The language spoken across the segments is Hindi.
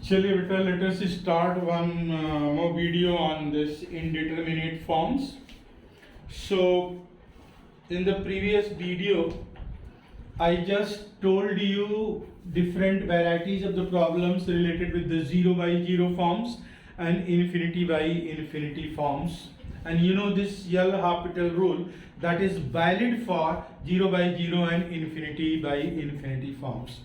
चलिए बेटा, let us start one more video on this indeterminate forms. So in the previous video I just told you different varieties of the problems related with the 0 by 0 forms and infinity by infinity forms, and you know this L'Hopital rule that is valid for 0 by 0 and infinity by infinity forms.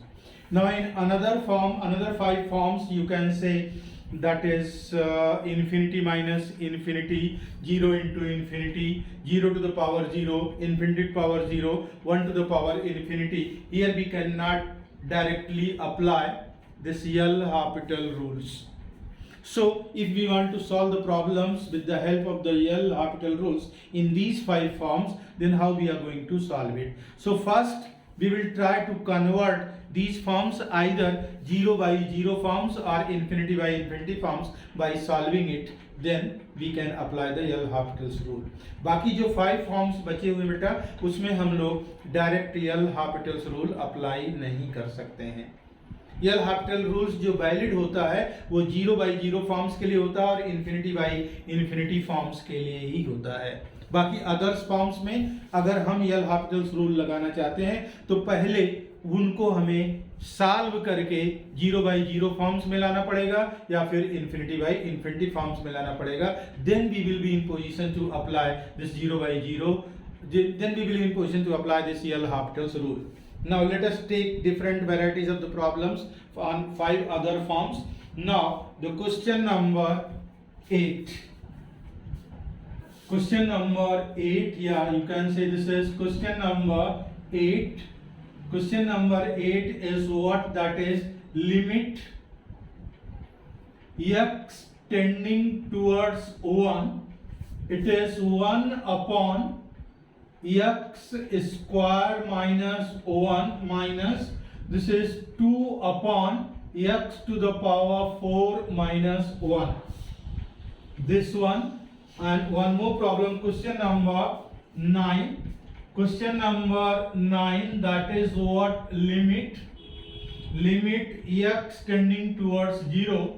Now in another form, another 5 forms you can say, that is infinity minus infinity, 0 into infinity, 0 to the power 0, infinity to power 0, 1 to the power infinity. Here we cannot directly apply this L'Hopital rules. So if we want to solve the problems with the help of the L'Hopital rules in these 5 forms, then how we are going to solve it? So first we will try to convert these forms either 0 by 0 forms or infinity by infinity forms by solving it. Then we can apply the L'Hopital's rule. बाकी जो 5 forms बचे हुए बेटा, उसमें हम लोग डायरेक्ट L'Hopital's rule अप्लाई नहीं कर सकते हैं. L'Hopital rules जो वैलिड होता है वो 0 by 0 फॉर्म्स के लिए होता है और इन्फिनिटी बाई इन्फिनिटी फॉर्म्स के लिए ही होता है. बाकी अदर्स फॉर्म्स में अगर हम L'Hopital रूल लगाना चाहते हैं तो पहले उनको हमें सॉल्व करके 0 by 0 फॉर्म्स में लाना पड़ेगा या फिर इन्फिनिटी बाई इन्फिनिटी फॉर्म्स में लाना पड़ेगा. Then we will be in position to apply this 0 by 0. Then we will be in position to apply this L'Hopital's rule. Now let us take different varieties of the problems on 5 other forms. Now the question number 8. Question number 8, yeah, you can say this is question number 8. Question number 8 is what? That is limit x tending towards 1. It is 1 upon x square minus 1 minus this is 2 upon x to the power 4 minus 1. This one. And one more problem, question number 9. Question number 9, that is what? Limit x tending towards 0.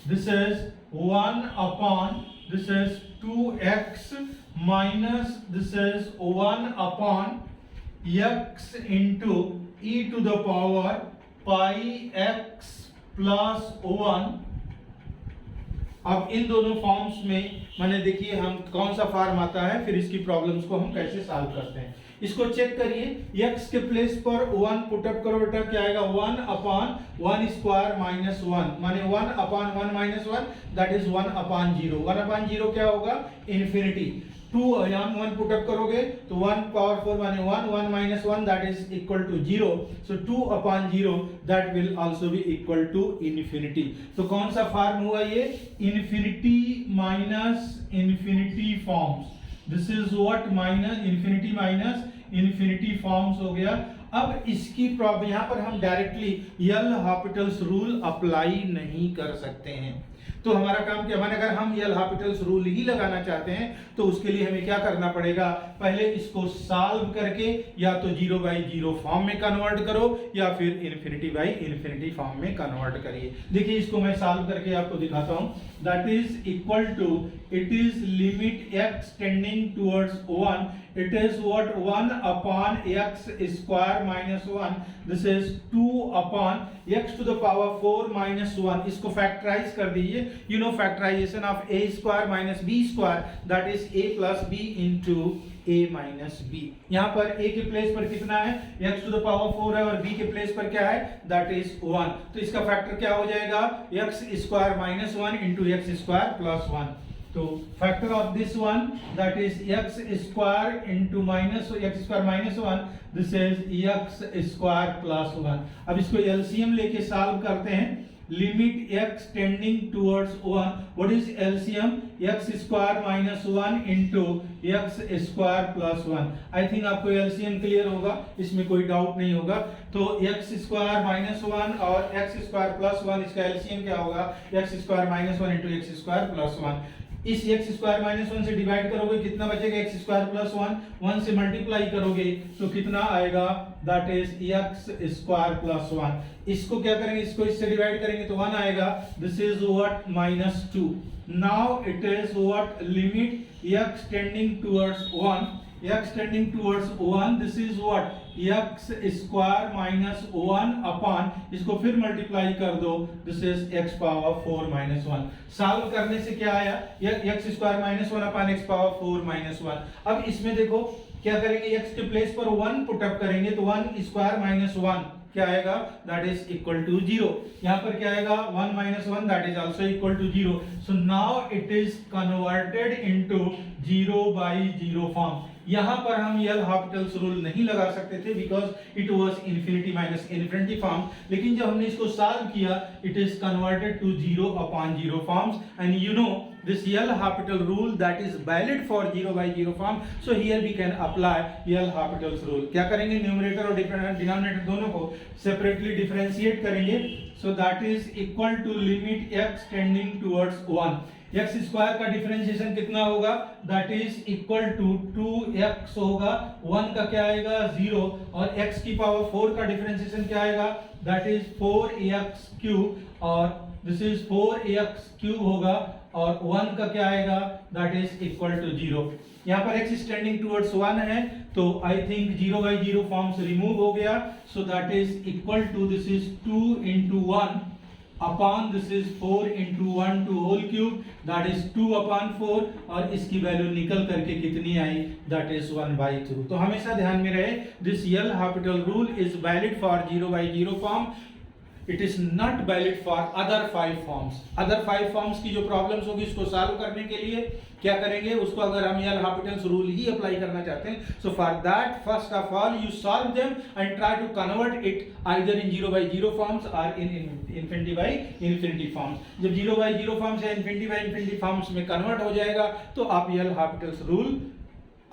This is 1 upon this is 2x minus this is 1 upon x into e to the power pi x plus 1. अब इन दोनों फॉर्म्स में मैंने देखिए हम कौन सा फॉर्म आता है, फिर इसकी प्रॉब्लम्स को हम कैसे सॉल्व करते हैं. इसको चेक करिए. x के प्लेस पर 1 पुट अप करो बेटा, क्या आएगा? 1 अपॉन 1 स्क्वायर माइनस 1 माने 1 upon 1 minus 1 that is 1 upon 0. 1 upon 0 क्या होगा? इन्फिनिटी. 2 यहाँ 1 पुट अप करोगे तो 1 पावर 4 माने 1, 1 minus 1 that is equal to 0. So 2 upon 0 that will also be equal to infinity. तो कौन सा फॉर्म हुआ ये? Infinity minus infinity forms. This is what? Minus infinity forms हो गया. अब इसकी प्रॉब्लम यहाँ पर हम डायरेक्टली L'Hopital's रूल अप्लाई नहीं कर सकते हैं. तो हमारा काम क्या? माने अगर हम L'Hopital's रूल ही लगाना चाहते हैं तो उसके लिए हमें क्या करना पड़ेगा? पहले इसको सॉल्व करके या तो 0 by 0 फॉर्म में कन्वर्ट करो या फिर इन्फिनिटी बाई इन्फिनिटी फॉर्म में कन्वर्ट करिए. देखिए इसको मैं सॉल्व करके आपको दिखाता हूं. That is equal to, it is limit x tending towards 1. It is what? 1 upon x square minus 1. This is 2 upon x to the power 4 minus 1. इसको फैक्टराइज कर दीजिए. You know factorization of a square minus b square, that is a plus b into a minus b. यहाँ पर a के प्लेस पर कितना है? x to the power 4 है और b के प्लेस पर क्या है? That is 1. तो इसका फैक्टर क्या हो जाएगा? x square minus 1 into x square plus 1. तो factor of this one that is x square into minus x square minus 1. This is x square plus 1. अब इसको एलसीएम लेके सॉल्व करते हैं. Limit x tending towards 1. What is LCM? x square minus 1 into x square plus 1. I think आपको एलसीएम क्लियर होगा, इसमें कोई डाउट नहीं होगा. तो x स्क्वायर माइनस 1 और x स्क्वायर प्लस 1, इसका एलसीएम क्या होगा? x square minus 1 into x square plus 1. इस एक्स स्क्वायर माइनस 1 से डिवाइड करोगे कितना बचेगा, एक्स स्क्वायर प्लस 1, 1 से मल्टीप्लाई करोगे तो कितना आएगा, that is x square plus 1। इसको क्या करेंगे, इसको इससे डिवाइड करेंगे तो 1 आएगा, this is what minus 2। Now it is what limit x tending towards 1, x tending towards 1, this is what x square minus 1 upon, इसको फिर मल्टीप्लाई कर दो, this is x power 4 minus 1। Solve करने से क्या आया, x square minus 1 upon x power 4 minus 1। अब इसमें देखो क्या करेंगे, x के प्लेस पर 1 पुट अप करेंगे तो 1 स्क्वायर माइनस 1 क्या आएगा, दैट इज इक्वल टू 0। यहाँ पर क्या आएगा, 1 minus 1 that is also equal to 0। So now it is converted into 0 by 0 form. यहाँ पर हम एल हॉस्पिटल्स रूल नहीं लगा सकते थे because it was infinity minus infinity form, लेकिन जब हमने इसको सॉल्व किया it is converted to 0 upon 0 forms and you know this L'Hopital rule that is valid for 0 by 0 form, so here we can apply L'Hopital's rule। क्या करेंगे, न्यूमरेटर और डिनोमिनेटर दोनों को सेपरेटली डिफरेंशिएट करेंगे, so that is equal to limit x tending towards 1। x square का डिफरेंशिएशन कितना होगा, that is equal to 2x होगा, 1 का क्या आएगा 0, और x की पावर 4 का डिफरेंशिएशन क्या आएगा, दैट इज 4x क्यूब, और दिस इज 4x क्यूब होगा, और 1 का क्या आएगा, दैट इज इक्वल टू 0। यहाँ पर x टेंडिंग टुवर्ड्स 1 है तो I think 0 by 0 forms remove हो गया, so that is equal to, this is 2 into 1 upon this is 4 into 1 to whole cube, that is 2 upon 4, और इसकी वैल्यू निकल करके कितनी आई, दैट इज 1 by 2। तो हमेशा ध्यान में रहे, this L'Hopital rule is valid for 0 by 0 form, it is not valid for other 5 forms. Other 5 forms की जो प्रॉब्लम्स होगी उसको सॉल्व करने के लिए क्या करेंगे, उसको अगर हम L'Hopital's रूल ही अप्लाई करना चाहते हैं, so for that first of all you solve them and try to convert it either in 0 by 0 forms और in infinity by infinity forms. जब 0 by 0 फॉर्म्स या इन्फिनिटी बाई इन्फिनिटी फॉर्म्स में कन्वर्ट हो जाएगा तो आप L'Hopital's रूल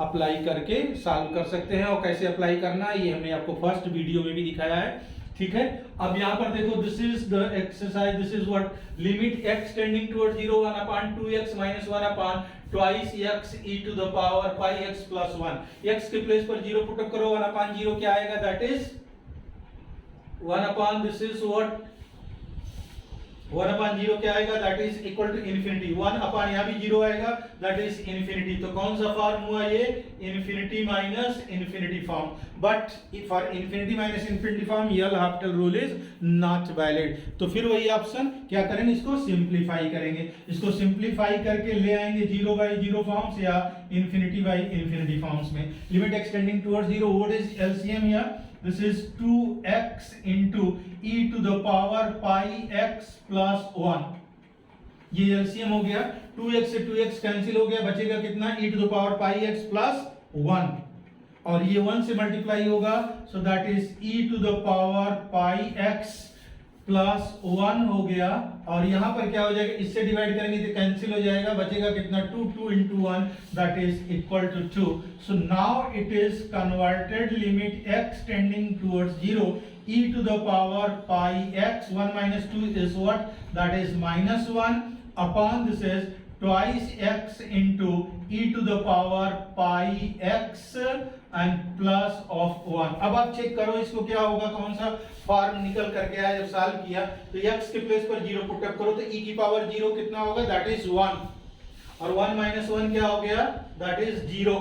अप्लाई करके सॉल्व कर सकते हैं। और कैसे अप्लाई करना है ये हमने आपको फर्स्ट वीडियो में भी दिखाया है, ठीक है। अब यहाँ पर देखो, this is the exercise, this is what limit x tending towards 0 1 upon 2x minus 1 upon twice x e to the power pi x plus 1। x के प्लेस पर 0 पुट अप करो, 1 अपॉन 0 क्या आएगा, that is 1 upon, this is what 1 upon 0 क्या आएगा, that is equal to infinity. 1 upon यहाँ भी 0 आएगा, दैट इज इन्फिनिटी। तो कौन सा फॉर्म हुआ ये, infinity minus infinity form. But for infinity minus infinity form L'Hopital rule is not valid. तो फिर वही ऑप्शन क्या करेंगे, इसको सिंप्लीफाई करेंगे, इसको सिंप्लीफाई करके ले आएंगे 0 by 0 फॉर्म्स या इन्फिनिटी बाई इन्फिनिटी फॉर्म्स में। Limit x tending towards 0, what is LCM here, this is 2x into e to the power pi x plus 1। ये एलसीएम हो गया, 2x से 2x कैंसिल हो गया, बचेगा कितना, e to the power pi x plus 1, और ये 1 से मल्टीप्लाई होगा, so that is e to the power pi x plus 1 हो गया, और यहाँ पर क्या हो जाएगा, इससे डिवाइड करेंगे तो कैंसिल हो जाएगा, बचेगा कितना 2 2 into 1 that is equal to 2। so now it is converted limit x tending towards 0 e to the power pi x, 1 minus 2 is what, that is minus 1 upon this is twice x into e to the power pi x and plus of 1। अब आप चेक करो इसको क्या होगा, कौन सा फॉर्म निकल करके आया। जब सॉल्व किया तो x के प्लेस पर 0 पुट अप करो तो e की पावर 0 कितना होगा, दैट इज 1, और 1 माइनस 1 क्या हो गया, दैट इज 0।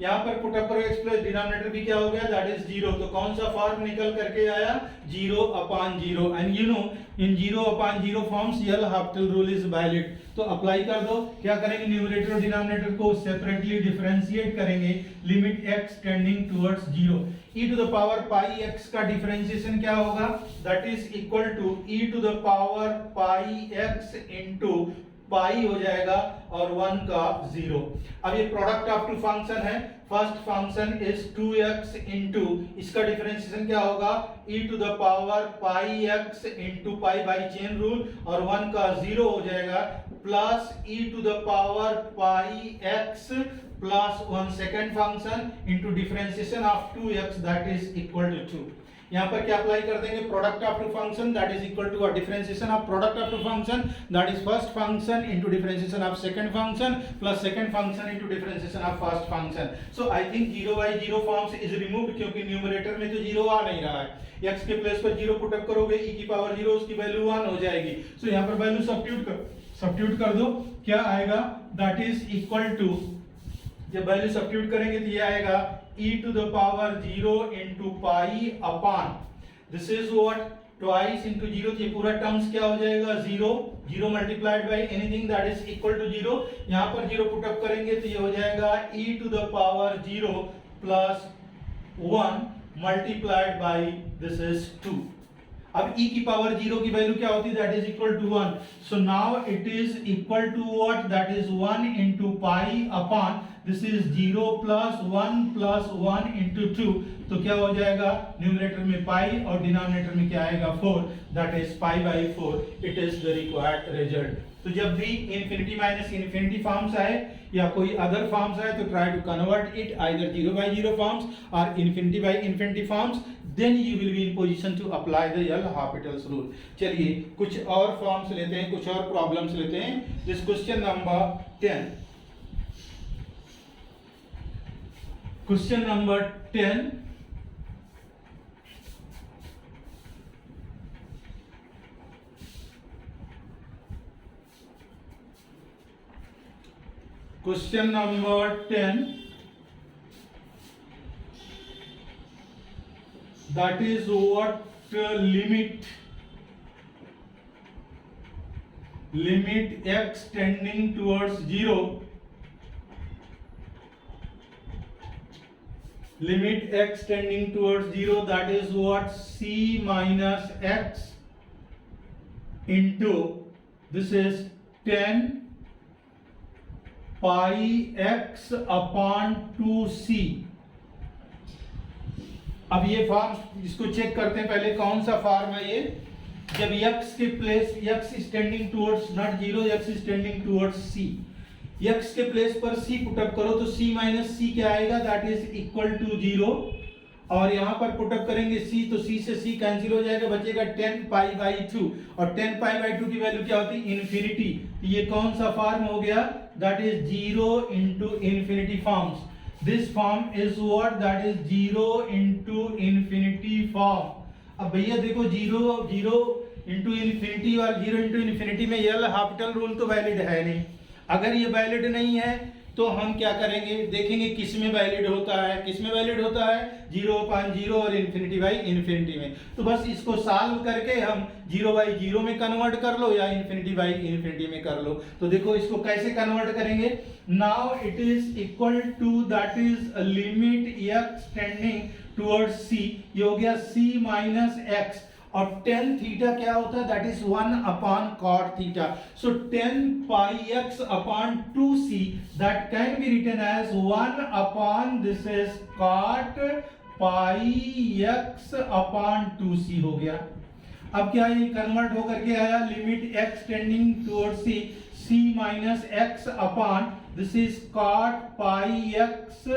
यहाँ पर पुट अप करो x प्लस डिनोमिनेटर भी क्या हो गया, दैट इज 0। तो कौन सा फॉर्म निकल करके आया, 0 upon 0। And you know in 0 upon 0 forms L'Hopital rule is valid. तो अप्लाई कर दो, क्या करेंगे, न्यूमरेटर और डिनोमिनेटर को सेपरेटली डिफरेंशिएट करेंगे, limit x tending towards 0, e to the power pi x का डिफरेंशिएशन क्या होगा, that is equal to e to the power pi x into pi हो जाएगा, और 1 का 0। अब ये प्रोडक्ट ऑफ टू फंक्शन है, first function is 2x into, इसका डिफरेंशिएशन क्या होगा, e to the power pi x into pi by chain rule, और 1 का 0 हो जाएगा, plus e to the power pi x plus 1 second function into differentiation of 2x that is equal to 2। यहाँ पर क्या अप्लाई कर देंगे, product of two function that is equal to differentiation of product of two function that is first function into differentiation of second function plus second function into differentiation of first function. So I think 0/0 forms is removed, क्योंकि न्यूमरेटर में तो 0 आ नहीं रहा है। x के प्लेस पर 0 पुट अप करोगे e की पावर 0 उसकी वैल्यू 1 हो जाएगी। सो यहाँ पर वैल्यू सब्स्टिट्यूट कर दो, क्या आएगा, दैट इज इक्वल टू, जब वैल्यू सब्स्टिट्यूट करेंगे तो ये आएगा e to the power 0 into pi upon this is what twice into 0, ये पूरा टर्म्स क्या हो जाएगा 0 multiplied by anything that is equal to 0। यहाँ पर 0 पुट अप करेंगे तो ये हो जाएगा e to the power 0 plus 1 multiplied by this is 2। अब e की पावर 0 की वैल्यू क्या होती है, that is equal to 1। So now it is equal to what, that is 1 into pi upon this is 0 plus 1 into 2। तो क्या हो जाएगा, न्यूमरेटर में पाई और डिनोमिनेटर में क्या आएगा 4, that is pi by 4। It is the required result. तो जब भी इन्फिनिटी माइनस इन्फिनिटी फॉर्म्स आए या कोई अदर फॉर्म्स आए तो try to convert it either 0/0 forms or infinity by infinity forms, then you will be in position to apply the L'Hopital's rule। चलिए कुछ और फॉर्म्स लेते हैं, कुछ और प्रॉब्लम्स लेते हैं। This question number 10, question number 10 question number 10 that is what limit x tending towards 0, limit x tending towards 0, that is what c minus x into this is 10 pi x upon 2c। अब ये फॉर्म इसको चेक करते हैं पहले, कौन सा फॉर्म है ये, जब x के place x is tending towards not 0, x is tending towards c, x के प्लेस पर c पुट अप करो तो c माइनस c क्या आएगा, दैट इज इक्वल टू 0। और यहाँ पर पुट अप करेंगे c तो c से c कैंसिल हो जाएगा, बचेगा 10 पाई बाई 2 और 10 पाई बाई 2 की वैल्यू क्या होती है, इन्फिनिटी। तो ये कौन सा फॉर्म हो गया, that is 0 into infinity forms. This form is what, that is 0 into infinity form। अब भैया देखो 0 into infinity और 0 into infinity में L'Hopital रूल तो वैलिड है नहीं। अगर ये वैलिड नहीं है तो हम क्या करेंगे, देखेंगे किस में वैलिड होता है, किस में वैलिड होता है 0/0 और इन्फिनिटी बाई इन्फिनिटी में। तो बस इसको सॉल्व करके हम 0/0 में कन्वर्ट कर लो या इन्फिनिटी बाई इन्फिनिटी में कर लो। तो देखो इसको कैसे कन्वर्ट करेंगे, now it is equal to that is limit x tending towards c, ये हो गया c माइनस x और tan थीटा क्या होता है, that is 1 upon cot theta. So tan pi x upon 2c that can be written as 1 upon this is cot pi x upon 2c हो गया। अब क्या ये कन्वर्ट होकर के आया, limit x tending towards c minus x upon this is cot pi x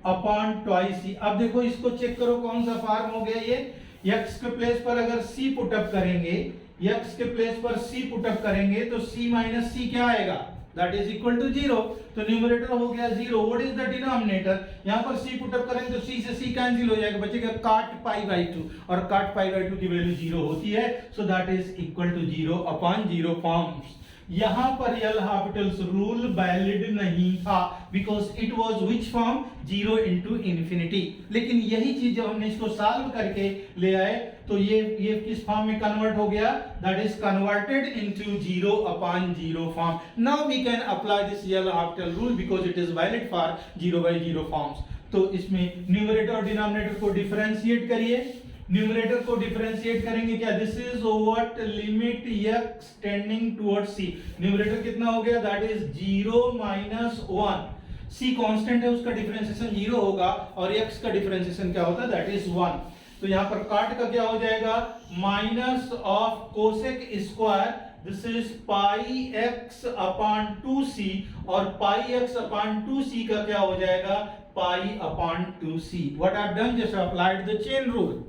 upon twice c। अब देखो इसको चेक करो कौन सा फॉर्म हो गया, ये x के प्लेस पर अगर c पुट अप करेंगे, x के प्लेस पर c पुट अप करेंगे तो c माइनस c क्या आएगा, दैट इज इक्वल टू 0। तो न्यूमरेटर हो गया 0, व्हाट इज द डिनोमिनेटर, यहाँ पर c पुट अप करेंगे तो c से c कैंसिल हो जाएगा, बचेगा cot पाई बाई 2 और cot पाई बाई 2 की वैल्यू 0 होती है। So that is equal to 0 upon 0 forms. यहाँ पर L'Hopital's रूल वैलिड नहीं था because it was which form 0 into infinity. लेकिन यही चीज जब हमने इसको सॉल्व करके ले आए तो ये किस फॉर्म में कन्वर्ट हो गया, that is converted into 0 upon 0 form. Now we can apply this L'Hopital rule because it is valid for 0/0 forms. तो इसमें न्यूमरेटर और डिनोमिनेटर को डिफरेंशिएट करिए, न्यूमरेटर को डिफरेंशिएट करेंगे क्या, this is what limit x tending towards c, numerator कितना हो गया, that is 0 minus 1, c constant है उसका डिफरेंशिएशन 0 होगा और x का डिफरेंशिएशन क्या होता है, दैट इज 1। तो यहाँ पर काट का क्या हो जाएगा, minus of cosec square this is pi x upon 2c और पाई x अपॉन 2c का क्या हो जाएगा, pi upon 2c। What I have done, just applied the chain rule.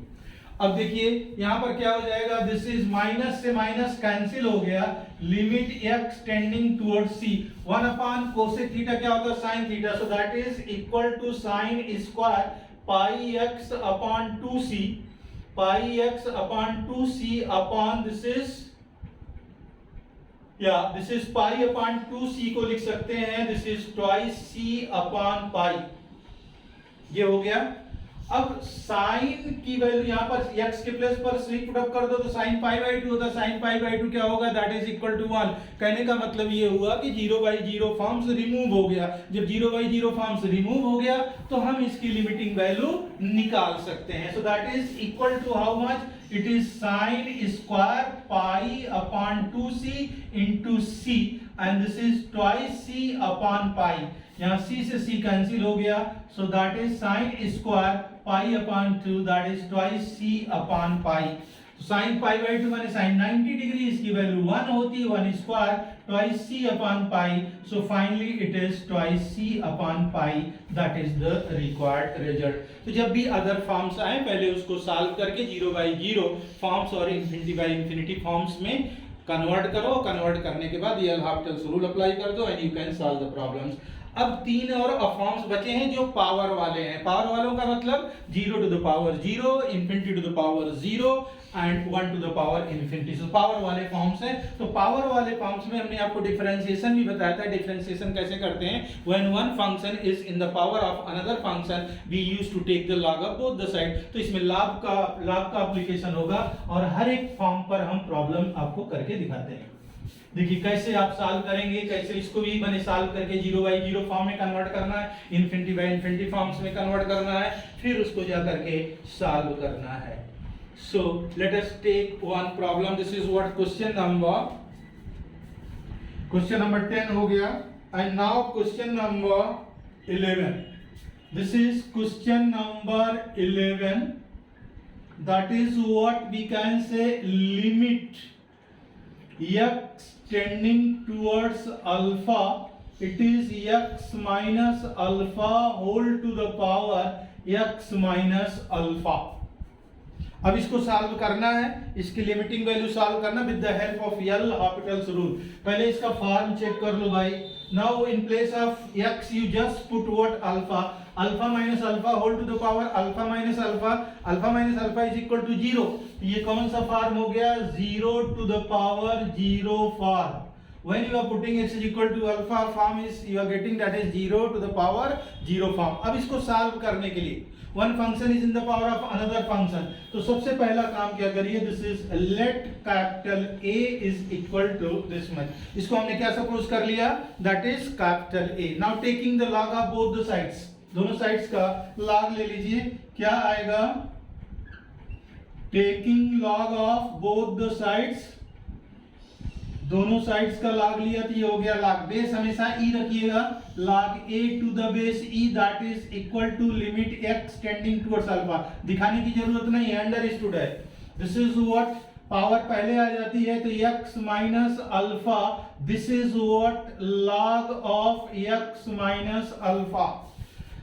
अब देखिए यहां पर क्या हो जाएगा, दिस इज माइनस से माइनस कैंसिल हो गया, limit x tending towards c, 1 upon cosec theta क्या होता है sin theta, so that is equal to sin square pi x upon 2c, pi x upon 2c upon this is this is pi upon 2c को लिख सकते हैं, this is twice c upon पाई, ये हो गया। अब साइन की वैल्यू यहां पर x के प्लेस पर स्विच पुट अप कर दो तो sin पाई बाई 2 होता है, sin पाई बाई 2 क्या होगा, दैट इज इक्वल टू 1। कहने का मतलब ये हुआ कि 0/0 फॉर्म्स रिमूव हो गया। जब 0/0 फॉर्म्स रिमूव हो गया तो हम इसकी लिमिटिंग वैल्यू निकाल सकते हैं। So that is equal to how much, it is sin square pi upon 2c into c and this is twice c upon pi, यहाँ c से c कैंसिल हो गया, so that is sin square pi upon 2 that is twice c upon pi. तो sin पाई बाई 2 माने sin 90 डिग्री, इसकी वैल्यू 1 होती है, 1 square twice c upon pi, so finally it is twice c upon pi, that is the required result. तो जब भी अदर फॉर्म्स आए पहले उसको सॉल्व करके 0/0 फॉर्म्स और इन्फिनिटी फॉर्म्स में कन्वर्ट करो, कन्वर्ट करने के बाद एल हॉपिटल्स रूल अप्लाई कर दो and you can solve the problems. अब 3 और फॉर्म्स बचे हैं जो पावर वाले हैं। पावर वालों का मतलब 0 to the power 0, infinity to the power 0 and 1 to the power infinity. So power वाले फॉर्म्स हैं। तो पावर वाले फॉर्म्स में हमने आपको डिफरेंशिएशन भी बताया था। डिफरेंशिएशन कैसे करते हैं, when one function is in the power of another function we used to take the log of both the side. तो इसमें log का एप्लीकेशन होगा और हर एक फॉर्म पर हम प्रॉब्लम आपको करके दिखाते हैं। देखिए कैसे आप सॉल्व करेंगे, कैसे इसको भी मैंने सॉल्व करके 0/0 फॉर्म में कन्वर्ट करना है, इंफिनिटी बाय इंफिनिटी फॉर्म्स में कन्वर्ट करना है, फिर उसको जा करके सॉल्व करना है। So let us take one problem. This is what question number 10 हो गया and now question number 11। This is question number 11, that is what we can say limit x tending towards alpha, it is x minus alpha whole to the power x minus alpha। अब इसको सॉल्व करना है, इसकी लिमिटिंग वैल्यू सॉल्व करना with the help of L'Hopital's rule. पहले इसका फॉर्म चेक कर लो भाई। Now in place of x you just put what alpha, alpha minus alpha whole to the power alpha minus alpha is equal to 0। ये कौन सा फॉर्म हो गया, 0 to the power 0 form. When you are putting x is equal to alpha form is you are getting that is 0 to the power 0 form। अब इसको सॉल्व करने के लिए one function is in the power of another function, तो सबसे पहला काम क्या करिए, this is let capital A is equal to this much। इसको हमने क्या सपोज कर लिया, that is capital A। Now taking the log of both the sides, दोनों साइड्स का log ले लीजिए, क्या आएगा, taking log of both the sides, दोनों साइड्स का log लिया तो ये हो गया log, बेस हमेशा e रखिएगा, log a to the base e that is equal to limit x tending towards alpha। दिखाने की जरूरत नहीं है, अंडरस्टूड है। दिस इज व्हाट, पावर पहले आ जाती है तो x minus alpha, this is what log of x minus alpha.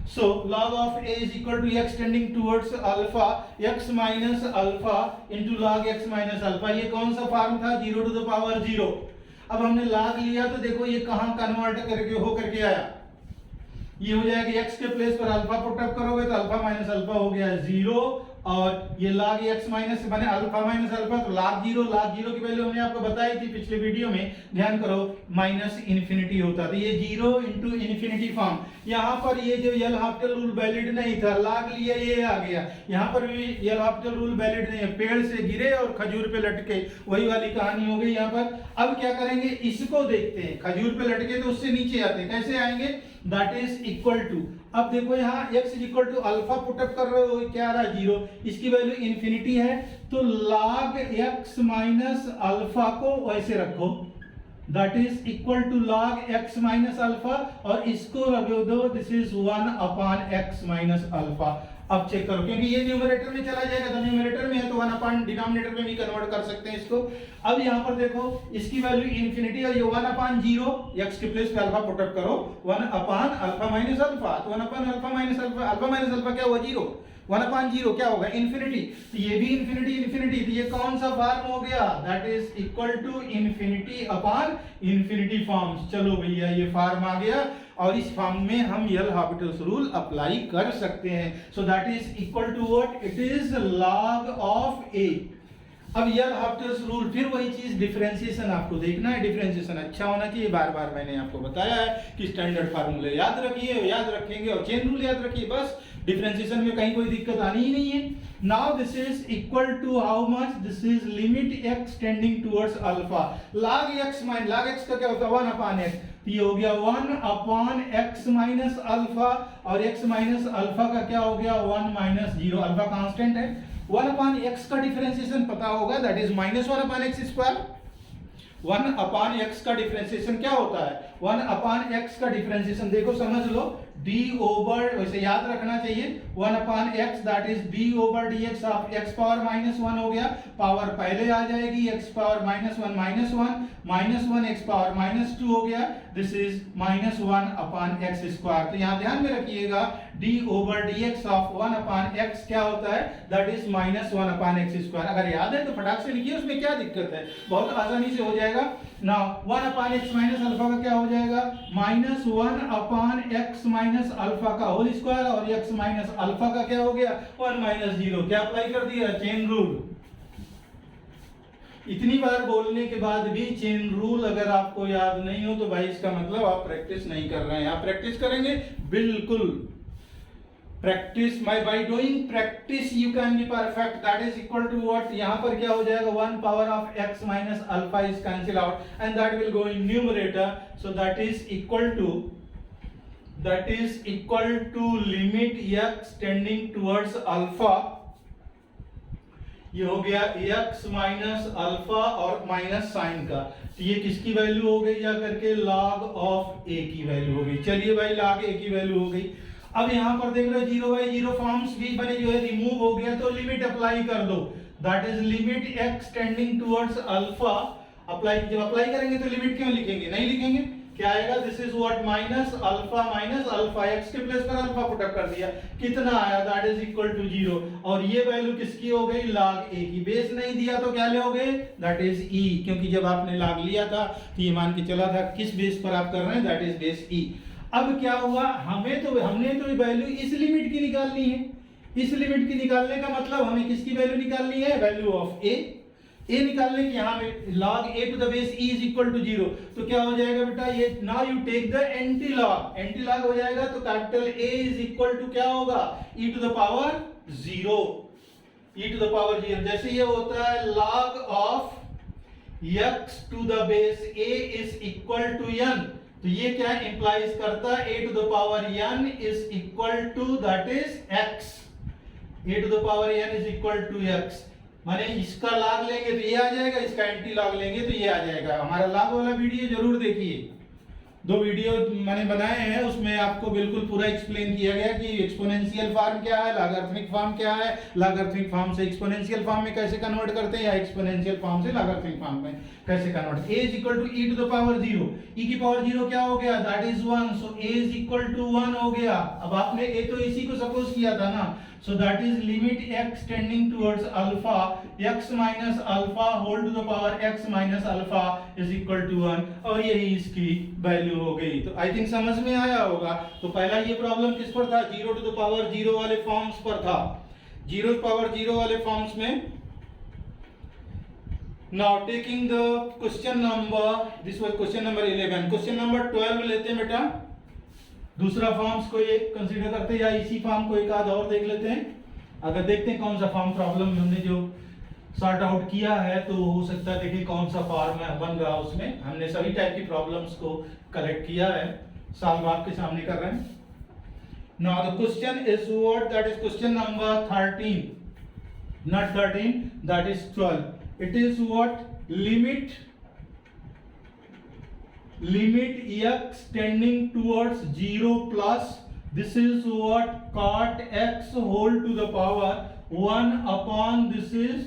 So log of a is equal to x tending towards alpha, x minus alpha into log x minus alpha। ये कौन सा फॉर्म था, 0 to the power 0। अब हमने log लिया तो देखो ये कहाँ कन्वर्ट करके हो करके आया, ये हो जाएगा x के प्लेस पर अल्फा पुट अप करोगे तो अल्फा माइनस अल्फा हो गया 0 और ये log x माइनस बने अल्फा माइनस अल्फा तो log 0 की वैल्यू हमने आपको बताई थी पिछले वीडियो में, ध्यान करो माइनस इन्फिनिटी होता, तो ये 0 इंटू इन्फिनिटी फॉर्म। यहाँ पर ये जो एल हॉपिटल रूल वैलिड नहीं था, log लिया ये आ गया, यहाँ पर भी एल हॉपिटल रूल वैलिड नहीं है, पेड़ से गिरे और खजूर पे लटके, वही वाली कहानी हो गई यहाँ पर। अब क्या करेंगे, इसको देखते हैं, खजूर पे लटके तो उससे नीचे आते हैं, कैसे आएंगे, दैट इज इक्वल टू, अब देखो यहाँ x is equal to alpha put up कर रहे हो, क्या आ रहा है 0, इसकी वैल्यू इन्फिनिटी है तो log x माइनस अल्फा को वैसे रखो, that is equal to log x minus alpha और इसको रख दो, this is 1 upon x minus alpha. अब चेक करो क्योंकि ये न्यूमरेटर में चला जाएगा तो न्यूमरेटर में है तो 1 अपॉन डिनोमिनेटर में भी कन्वर्ट कर सकते हैं इसको। अब यहाँ पर देखो इसकी वैल्यू इन्फिनिटी और ये 1 अपॉन 0, x के प्लेस पे अल्फा पुट अप करो, 1 अपॉन अल्फा माइनस अल्फा, तो 1 अपॉन अल्फा माइनस अल्फा क्या हुआ 0, 1/0 क्या होगा, इन्फिनिटी, तो ये भी इन्फिनिटी इन्फिनिटी, तो ये कौन सा फॉर्म हो गया, that is equal to infinity upon infinity forms. चलो भैया ये फॉर्म आ गया और इस फॉर्म में हम एल हॉस्पिटल्स रूल अप्लाई कर सकते हैं। So that is equal to what, it is log of A. अब एल हॉस्पिटल्स रूल, फिर वही चीज, डिफरेंशिएशन आपको देखना है, डिफरेंशिएशन अच्छा होना चाहिए। बार बार मैंने आपको बताया है कि स्टैंडर्ड फार्मूले याद रखिए, याद रखेंगे, और चेन रूल याद रखिए, बस डिफरेंशिएशन में कहीं कोई दिक्कत आनी ही नहीं है। Now this is equal to how much, this is limit x tending towards alpha, log x minus log x का क्या होता है 1/x, तो ये हो गया 1/x माइनस अल्फा, और x माइनस अल्फा का क्या हो गया 1 - 0, अल्फा कांस्टेंट है। 1/x का डिफरेंशिएशन पता होगा, that is -1/x square. 1/x का डिफरेंशिएशन क्या होता है, 1/x का डिफरेंशिएशन देखो समझ लो, d ओवर, वैसे याद रखना चाहिए 1/x that is d over dx of x power -1 हो गया, पावर पहले आ जाएगी, x पावर -1 x पावर -2 हो गया, दिस इज -1/x स्क्वायर। तो यहाँ ध्यान में रखिएगा d over dx of 1/x क्या होता है, दैट इज -1/x स्क्वायर। अगर याद है तो फटाक से लिखिए, उसमें क्या दिक्कत है, बहुत आसानी से हो जाएगा। नाउ 1/x माइनस अल्फा का क्या हो जाएगा, -1/x माइनस अल्फा का होल स्क्वायर, और x माइनस अल्फा का क्या हो गया 1 - 0, क्या अप्लाई कर दिया, चेन रूल। इतनी बार बोलने के बाद भी चेन रूल अगर आपको याद नहीं हो तो भाई इसका मतलब आप प्रैक्टिस नहीं कर रहे हैं। आप प्रैक्टिस करेंगे बिल्कुल, practice by doing practice you can be perfect, that is equal to what, यहाँ पर क्या हो जाएगा 1 power of x minus alpha is cancel out and that will go in numerator, so that is equal to limit x tending towards alpha, ये हो गया x माइनस अल्फा और माइनस साइन का, तो ये किसकी वैल्यू हो गई जा करके log ऑफ a की वैल्यू हो गई। चलिए भाई log a की वैल्यू हो गई। अब यहाँ पर देख लो 0/0 फॉर्म्स भी बने, जो है रिमूव हो गया, तो लिमिट अप्लाई कर दो, that is limit x tending towards alpha. Apply, जब अप्लाई करेंगे तो लिमिट क्यों लिखेंगे, नहीं लिखेंगे, क्या आएगा, this is what minus alpha, x के प्लेस पर अल्फा पुट अप कर दिया, कितना आया, दैट इज इक्वल टू 0, और ये वैल्यू किसकी हो गई, log a की। बेस नहीं दिया तो क्या लोगे, दैट इज e, क्योंकि जब आपने log लिया था तो ये मान के चला था किस बेस पर आप कर रहे हैं, दैट इज बेस e। अब क्या हुआ, हमने तो वैल्यू इस लिमिट की निकालनी है, इस लिमिट की निकालने का मतलब हमें किसकी वैल्यू निकालनी है, वैल्यू ऑफ a निकालने की। यहाँ में log a to the base e is equal to 0, तो क्या हो जाएगा बेटा, ये now you take the anti log हो जाएगा, तो capital A is equal to क्या होगा, e to the power 0, e to the power 0। जैसे ये होता है log of x to the base a is equal to n, तो ये क्या इंप्लाइज करता है, a to the power n is equal to that is x, a to the power n is equal to x, माने इसका लॉग लेंगे तो ये आ जाएगा, इसका एंटी लॉग लेंगे तो ये आ जाएगा। हमारा लॉग वाला वीडियो जरूर देखिए, 2 वीडियो मैंने बनाए हैं, उसमें आपको बिल्कुल पूरा एक्सप्लेन किया गया कि एक्सपोनेंशियल फॉर्म क्या है, लॉगरिथमिक फॉर्म क्या है, लॉगरिथमिक फॉर्म से एक्सपोनेंशियल फॉर्म में कैसे कन्वर्ट करते हैं, या एक्सपोनेंशियल फॉर्म से लॉगरिथमिक फॉर्म में कैसे convert. a is equal to e to the power 0, e की पावर 0 क्या हो गया, दैट इज 1, सो a इज इक्वल टू 1 हो गया। अब आपने a तो इसी को सपोज किया था ना, so that is limit x tending towards alpha, x minus alpha whole to the power x minus alpha is equal to 1, और यही इसकी वैल्यू हो गई। तो आई थिंक समझ में आया होगा। तो पहला ये प्रॉब्लम किस पर था, 0 to the power 0 वाले फॉर्म्स पर था, 0 to the power 0 वाले फॉर्म्स में। Now taking the question number, this was question number 11, question number 12 लेते हैं बेटा, दूसरा फॉर्म्स को एक कंसीडर करते हैं, या इसी फॉर्म को एक आध और देख लेते हैं। अगर देखते हैं कौन सा फॉर्म प्रॉब्लम हमने जो सॉर्ट आउट किया है, तो हो सकता है देखिए कौन सा फॉर्म है बन रहा, उसमें हमने सभी टाइप की प्रॉब्लम्स को कलेक्ट किया है, सॉल्व आपके सामने कर रहे हैं। Now the question is what, that is question number 13, not 13, that is 12, it is what, limit x tending towards 0 plus, this is what, cot x whole to the power 1 upon, this is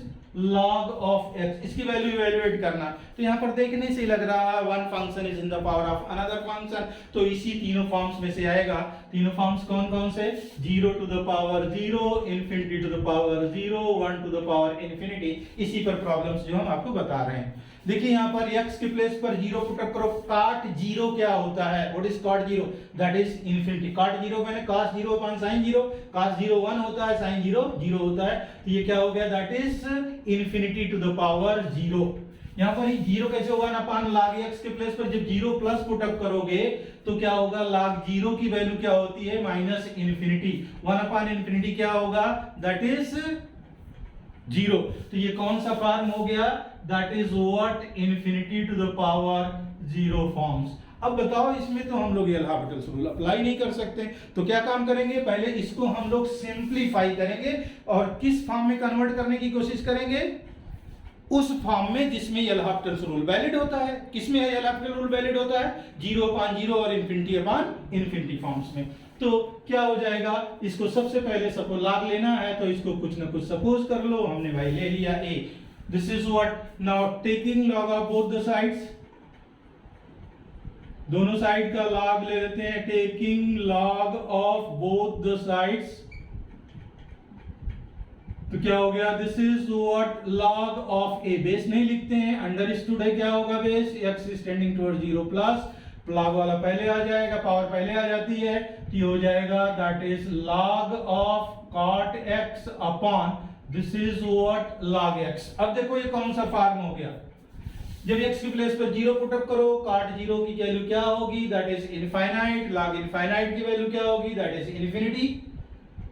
log of x, इसकी वैल्यू इवैल्यूएट करना। तो यहाँ पर देखने से लग रहा है one function is in the power of another function, तो इसी तीनों फॉर्म्स में से आएगा, तीनों फॉर्म्स कौन कौन से, 0 to the power 0, infinity to the power 0, 1 to the power infinity। इसी पर प्रॉब्लम्स जो हम आपको बता रहे हैं। देखिए यहाँ पर x के प्लेस पर 0 पुट अप करो। cot 0 क्या होता है, what is cot 0, that is infinity. cot 0 मैंने cos 0 upon sin 0, cos 0 1 होता है, sin 0 0 होता है, तो ये क्या हो गया, that is infinity to the power 0। यहाँ पर 0 कैसे होगा, 1 upon log x के प्लेस पर जब 0 प्लस पुट अप करोगे तो क्या होगा, log 0 की वैल्यू क्या होती है, माइनस इंफिनिटी। 1 upon इंफिनिटी क्या होगा, दैट इज 0। तो ये कौन सा फॉर्म हो गया, that is what, infinity to the power 0 forms. अब बताओ इसमें तो हम लोग एल हॉस्पिटल्स रूल अप्लाई नहीं कर सकते, तो क्या काम करेंगे, पहले इसको हम लोग सिंप्लीफाई करेंगे और किस फॉर्म में कन्वर्ट करने की कोशिश करेंगे, उस फॉर्म में जिसमें एल हॉस्पिटल्स रूल वैलिड होता है। किसमें एल हॉस्पिटल रूल वैलिड होता है, 0 upon 0 और इंफिनिटी अपॉन इंफिनिटी फॉर्म्स में। तो क्या हो जाएगा, इसको सबसे पहले सपोज लॉग लेना है तो इसको कुछ ना कुछ सपोज कर लो। हमने भाई ले लिया a, this is what, now taking log of both the sides, दोनों साइड का लॉग ले लेते हैं, taking log of both the sides, तो क्या हो गया, this is what, log of a। Base नहीं लिखते हैं, अंडरस्टूड है क्या होगा base, x is tending towards 0 plus, log वाला पहले आ जाएगा, पावर पहले आ जाती है, तो ये हो जाएगा that is log of cot x upon this is what, log x। अब देखो ये कौन सा फॉर्म हो गया, जब x की प्लेस पर 0 पुट अप करो, cot 0 की वैल्यू क्या होगी, that is infinite, log infinite की वैल्यू क्या होगी, that is infinity.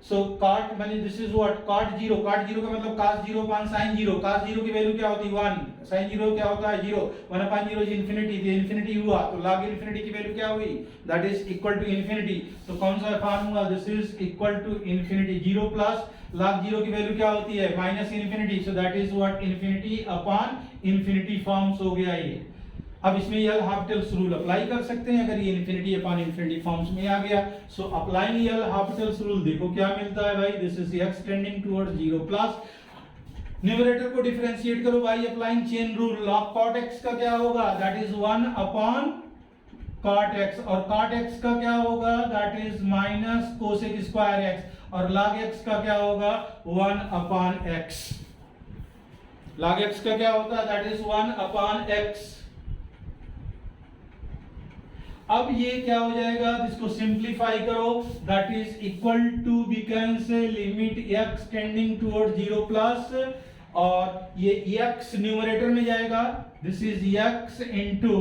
So cot माने दिस इज व्हाट, cot 0 का मतलब cos 0 upon sin 0, cos 0 की वैल्यू क्या होती है 1, sin 0 क्या होता है 0, 1 upon 0 इज इंफिनिटी, तो इंफिनिटी हुआ, तो log इंफिनिटी की वैल्यू क्या हुई, that is equal to infinity. तो कौन सा फॉर्म हुआ, this is equal to infinity, 0 plus log 0 की वैल्यू क्या होती है, minus infinity, so that is what, infinity upon infinity forms हो गया ये। अब इसमें एल हॉस्पिटल्स रूल अप्लाई कर सकते हैं, अगर ये इंफिनिटी अपॉन इंफिनिटी फॉर्म्स में आ गया। So applying L hospitals rule, देखो क्या मिलता है भाई, this is x tending towards 0 plus, numerator को डिफरेंशिएट करो भाई, applying chain rule, log cot x का क्या होगा, that is 1 upon cot x, और cot x का क्या होगा, that is minus cosec square x, और log x का क्या होगा, 1 अपॉन x। log x का क्या होता है, दैट इज 1 अपॉन x। अब ये क्या हो जाएगा, इसको सिंप्लीफाई करो, that is equal to, we can say limit x tending towards 0 plus, और ये x न्यूमरेटर में जाएगा, this is x into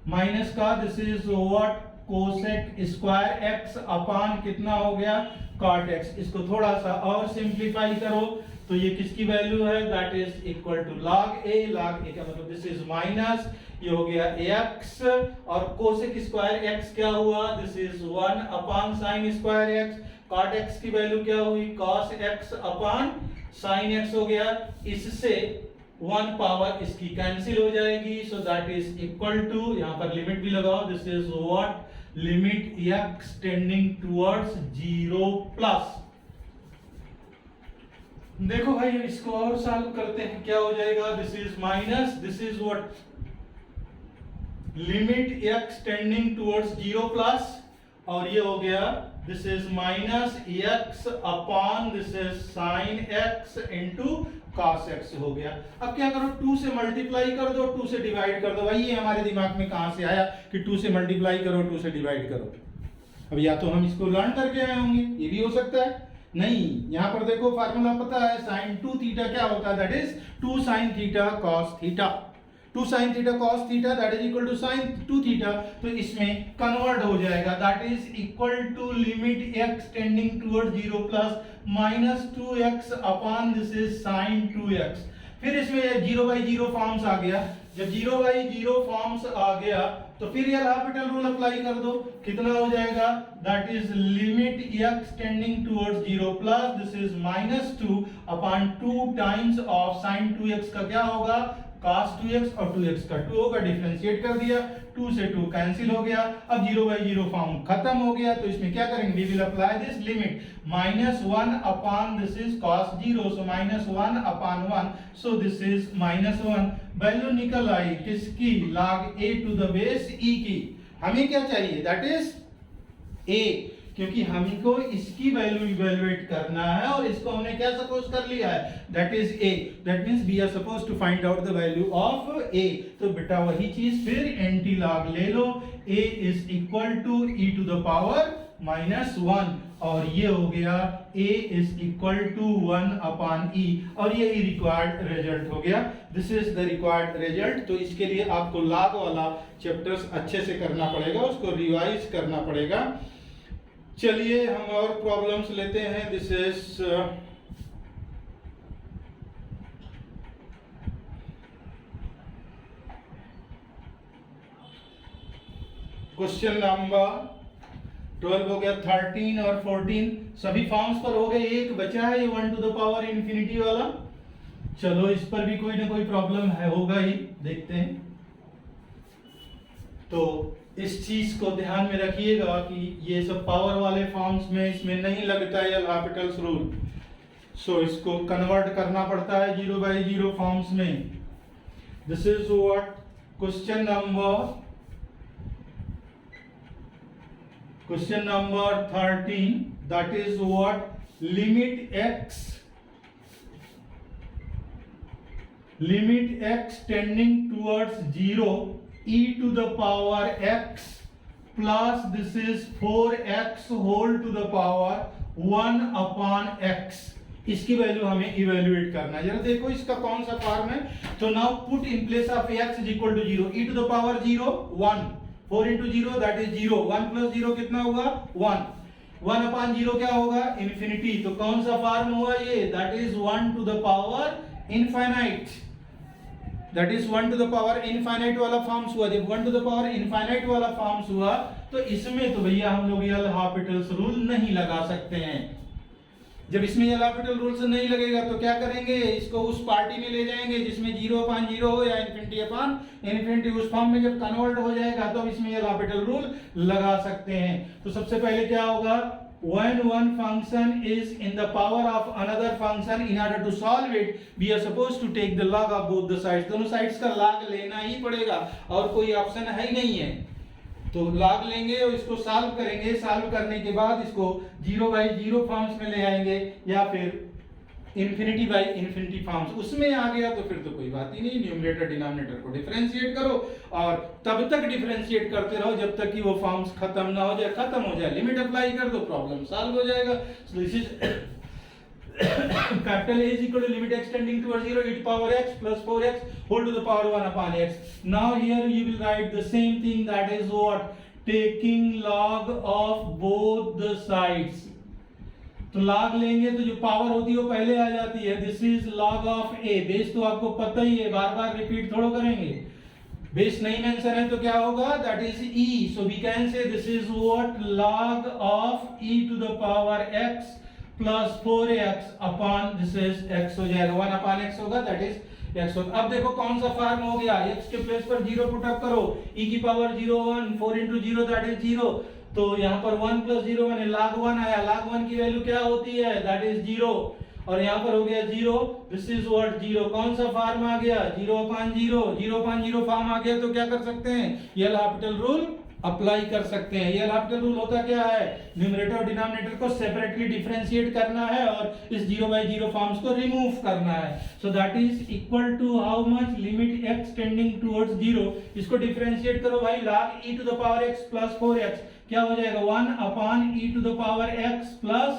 minus का, this is what, cosec square x upon कितना हो गया, cot x। इसको थोड़ा सा और सिंप्लीफाई करो तो ये किसकी वैल्यू है, that is equal to log a का मतलब दिस इज माइनस, ये हो गया x, और कोसेक स्क्वायर x क्या हुआ, this is 1 upon sine square x, cot x की वैल्यू क्या हुई, cos x upon sin x हो गया। इससे 1 पावर इसकी कैंसिल हो जाएगी, so that is equal to, यहां पर लिमिट भी लगाओ, this is what, limit x tending towards 0 plus. देखो भाई इसको और सॉल्व करते हैं, क्या हो जाएगा, this is minus, this is what, limit x tending towards 0 plus, और ये हो गया this is minus x upon this is sin x into cos x हो गया। अब क्या करो, 2 से मल्टीप्लाई कर दो, 2 से डिवाइड कर दो। भाई ये हमारे दिमाग में कहां से आया कि 2 से मल्टीप्लाई करो, 2 से डिवाइड करो। अब या तो हम इसको लर्न करके आए होंगे, ये भी हो सकता है, नहीं, यहां पर देखो फार्मूला पता है, sin 2 थीटा क्या होता है, that is 2 sin theta cos theta, 2 sin theta cos theta that is equal to sin 2 theta. तो इसमें कन्वर्ट हो जाएगा, that is equal to limit x tending towards 0 plus minus 2x upon this is sin 2x। फिर इसमें 0/0 फॉर्म्स आ गया, जब 0/0 फॉर्म्स आ गया तो फिर एल हॉस्पिटल रूल अप्लाई कर दो, कितना हो जाएगा, that is limit x tending towards 0 plus this is minus 2 upon 2 times of sin 2x का क्या होगा, cos 2x, और 2x का 2 होगा, डिफरेंशिएट कर दिया, 2 से 2 कैंसिल हो गया। अब 0/0 फॉर्म खत्म हो गया, तो इसमें क्या करेंगे, we will apply this limit -1 upon this is cos 0, so -1 upon 1, so this is -1। Value निकल आई किसकी, log a to the base e की। हमें क्या चाहिए, दैट इज a, क्योंकि हमको इसकी वैल्यू इवेलुएट करना है और इसको हमने क्या सपोज कर लिया है, that is a, that means we are suppose to find out the value of a। तो बेटा वही चीज फिर एंटी लॉग ले लो, a is equal to e to the power -1 और ये हो गया a is equal to 1 upon e और यही रिक्वायर्ड रिजल्ट हो गया। This is the required result. तो इसके लिए आपको लॉग वाला चैप्टर्स अच्छे से करना पड़ेगा, उसको रिवाइज करना पड़ेगा। चलिए हम और प्रॉब्लम्स लेते हैं। दिस इज क्वेश्चन नंबर 12 हो गया, 13 और 14 सभी फॉर्म्स पर हो गए, एक बचा है ये 1 टू द पावर इंफिनिटी वाला। चलो इस पर भी कोई ना कोई प्रॉब्लम है, होगा ही, देखते हैं। तो इस चीज को ध्यान में रखिएगा कि ये सब पावर वाले फॉर्म्स में इसमें नहीं लगता है एल हॉस्पिटल्स रूल, सो इसको कन्वर्ट करना पड़ता है 0/0 फॉर्म्स में। This is what question number 13, that is what limit x tending towards 0 e to the power x plus this is 4x whole to the power 1 upon x, इसकी वैल्यू हमें इवेल्युएट करना है। जरा देखो इसका कौन सा फॉर्म है। तो now put in place of x is equal to 0, e to the power 0 1, 4 into 0 that is 0, 1 plus 0 कितना होगा 1, 1 upon 0 क्या होगा इन्फिनिटी। तो कौन सा फॉर्म हुआ ये, that is 1 to the power infinite, that is 1 to the power infinite वाला फॉर्म्स हुआ। जब 1 to the power infinite वाला फॉर्म्स हुआ तो इसमें तो भैया हम लोग एल हॉस्पिटल्स रूल नहीं लगा सकते हैं। जब इसमें एल हॉस्पिटल रूल से नहीं लगेगा तो क्या करेंगे, इसको उस पार्टी में ले जाएंगे जिसमें 0/0 हो या इन्फिनिटी उस फॉर्म में जब कन्वर्ट हो जाएगा तो इसमें एल हॉस्पिटल रूल लगा सकते हैं। तो सबसे पहले क्या होगा, when one function is in the power of another function, in order to solve it we are supposed to take the log of both the sides, दोनों साइड्स का log लेना ही पड़ेगा और कोई ऑप्शन है ही नहीं है। तो लॉग लेंगे और इसको सॉल्व करेंगे, सॉल्व करने के बाद इसको 0/0 फॉर्म्स में ले आएंगे या फिर इन्फिनिटी फॉर्म्स, उसमें आ गया तो फिर तो कोई बात ही नहीं, न्यूमरेटर डिनोमिनेटर को डिफरेंशिएट करो और तब तक डिफरेंशिएट करते रहो जब तक कि वो फॉर्म्स खत्म ना हो जाए, खत्म हो जाए लिमिट अप्लाई कर दो, प्रॉब्लम सॉल्व हो जाएगा। So this is capital A is equal to limit x tending towards 0 e to power x plus 4x whole to the power 1 upon x. Now here you will write the same thing, that is what taking log of both the sides. तो log लेंगे तो जो पावर होती है वो पहले आ जाती है। This is log of a, base तो आपको पता ही है, बार बार रिपीट थोड़ा करेंगे। बेस नहीं मेंशन है तो क्या होगा, that is e, so we can say this is what log of e to the power x plus 4x upon this is x हो जाएगा, 1 अपॉन x होगा, दैट इज x होगा। अब देखो कौन सा फॉर्म हो गया, x के प्लेस पर 0 पुट अप करो, e की पावर 0 1, 4 into 0 दैट इज 0, तो यहाँ पर 1 plus 0 1 log 1 आया, log 1 की वैल्यू क्या होती है, दैट इज 0 और यहाँ पर हो गया 0, दिस इज व्हाट 0, कौन सा फॉर्म आ गया 0 upon 0 फॉर्म आ गया। तो क्या कर सकते हैं, ये एल हॉस्पिटल रूल अप्लाई कर सकते हैं। ये एल हॉस्पिटल रूल होता क्या है, न्यूमरेटर और डिनोमिनेटर को सेपरेटली डिफरेंशिएट करना है और इस 0/0 फॉर्म्स को रिमूव करना है। So that is equal to how much, limit x tending towards 0, इसको डिफरेंशिएट करो भाई, log e to the power x plus 4x क्या हो जाएगा 1 upon e to the power x plus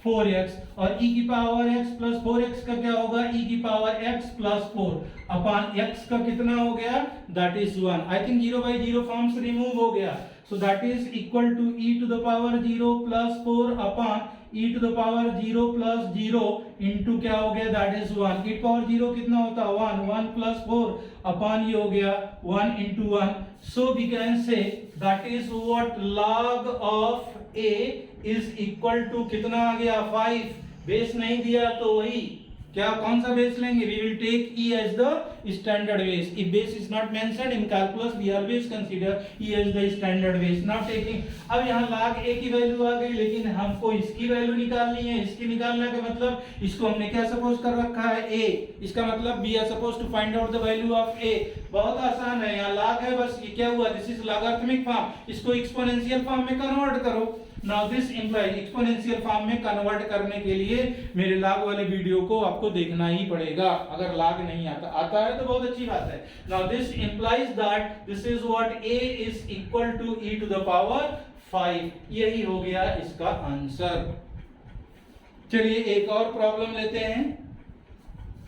4x और e की पावर x plus 4x का क्या होगा, e की power x plus 4 upon x का कितना हो गया, that is 1। I think 0/0 forms remove हो गया, so that is equal to e to the power 0 plus 4 upon e to the power 0 plus 0 into क्या हो गया, दैट इज 1। e पावर 0 कितना होता है 1, 1 plus 4 अपॉन ये हो गया 1 into 1। So we can say that is what log of a is equal to कितना आ गया 5, बेस नहीं दिया तो वही क्या, कौन सा बेस लेंगे, we will take e as the standard base. If base is not mentioned in calculus we always consider e as the standard base. Now taking, अब यहाँ log a की वैल्यू आ गई लेकिन हमको इसकी वैल्यू निकालनी है। इसकी निकालने का मतलब इसको हमने क्या सपोज कर रखा है a, इसका मतलब we are supposed to find out the value of a। बहुत आसान है, यहाँ log है बस, ये क्या हुआ, दिस इज लॉगरिथमिक फॉर्म, इसको एक्सपोनेंशियल फॉर्म में कन्वर्ट करो। Now this implies exponential form में कन्वर्ट करने के लिए मेरे लॉग वाले वीडियो को आपको देखना ही पड़ेगा। अगर लॉग नहीं आता है तो बहुत अच्छी बात है। Now this implies that this is what a is equal to e to the power 5। यही हो गया इसका आंसर। चलिए एक और प्रॉब्लम लेते हैं।